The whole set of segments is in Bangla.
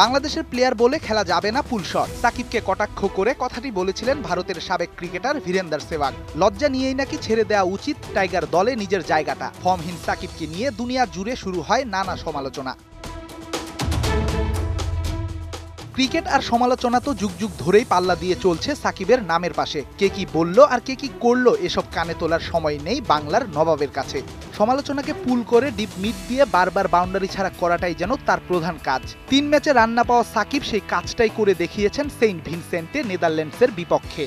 বাংলাদেশের প্লেয়ার বলে খেলা যাবে না পুল শট, সাকিবকে কটাক্ষ করে কথাটি বলেছিলেন ভারতের সাবেক ক্রিকেটার বীরেন্দর সেহবাগ। লজ্জা নিয়েই নাকি ছেড়ে দেওয়া উচিত টাইগার দলে নিজের জায়গাটা। ফর্মহীন সাকিবকে নিয়ে দুনিয়া জুড়ে শুরু হয় নানা সমালোচনা। ক্রিকেট আর সমালোচনা তো যুগ যুগ ধরেই পাল্লা দিয়ে চলছে সাকিবের নামের পাশে। কে কি বলল আর কে কি করলো এসব কানে তোলার সময় নেই বাংলার নবাবের কাছে। সমালোচনাকে পুল করে ডিপ মিড দিয়ে বারবার বাউন্ডারি ছাড়া করাটাই যেন তার প্রধান কাজ। ৩ ম্যাচে রান না পাওয়া সাকিব সেই কাজটাই করে দেখিয়েছেন সেন্ট ভিনসেন্টে নেদারল্যান্ডসের বিপক্ষে।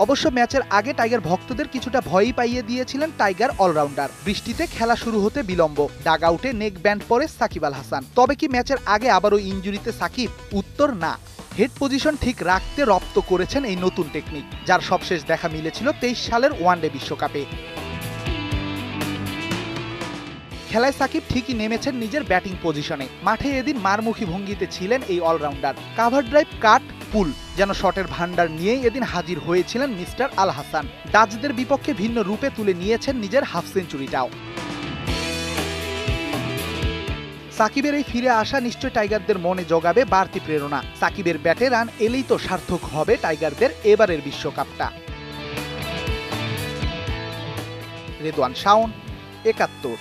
অবশ্য ম্যাচের আগে টাইগার ভক্তদের কিছুটা ভয়ই পাইয়ে দিয়েছিলেন টাইগার অলরাউন্ডার। বৃষ্টিতে খেলা শুরু হতে বিলম্ব, ডাগ আউটে নেক ব্যান্ড পরে সাকিব আল হাসান। তবে কি ম্যাচের আগে আবারও ইনজুরিতে সাকিব? উত্তর না। হেড পজিশন ঠিক রাখতে রপ্ত করেছেন এই নতুন টেকনিক, যার সবশেষ দেখা মিলেছিল ২৩ সালের ওয়ানডে বিশ্বকাপে। খেলায় সাকিব ঠিকই নেমেছেন নিজের ব্যাটিং পজিশনে। মাঠে এদিন মারমুখী ভঙ্গিতে ছিলেন এই অলরাউন্ডার। কাভার ড্রাইভ, কাট, পুল যেন শটের ভান্ডার নিয়েই এদিন হাজির হয়েছিলেন মিস্টার আল হাসান। ডাচদের বিপক্ষে ভিন্ন রূপে তুলে নিয়েছেন নিজের হাফ সেঞ্চুরিটাও। সাকিবের এই ফিরে আসা নিশ্চয় টাইগারদের মনে জোগাবে বাড়তি প্রেরণা। সাকিবের ব্যাটে রান এলেই তো সার্থক হবে টাইগারদের এবারের বিশ্বকাপটা। রেদওয়ান শাওন, ৭১।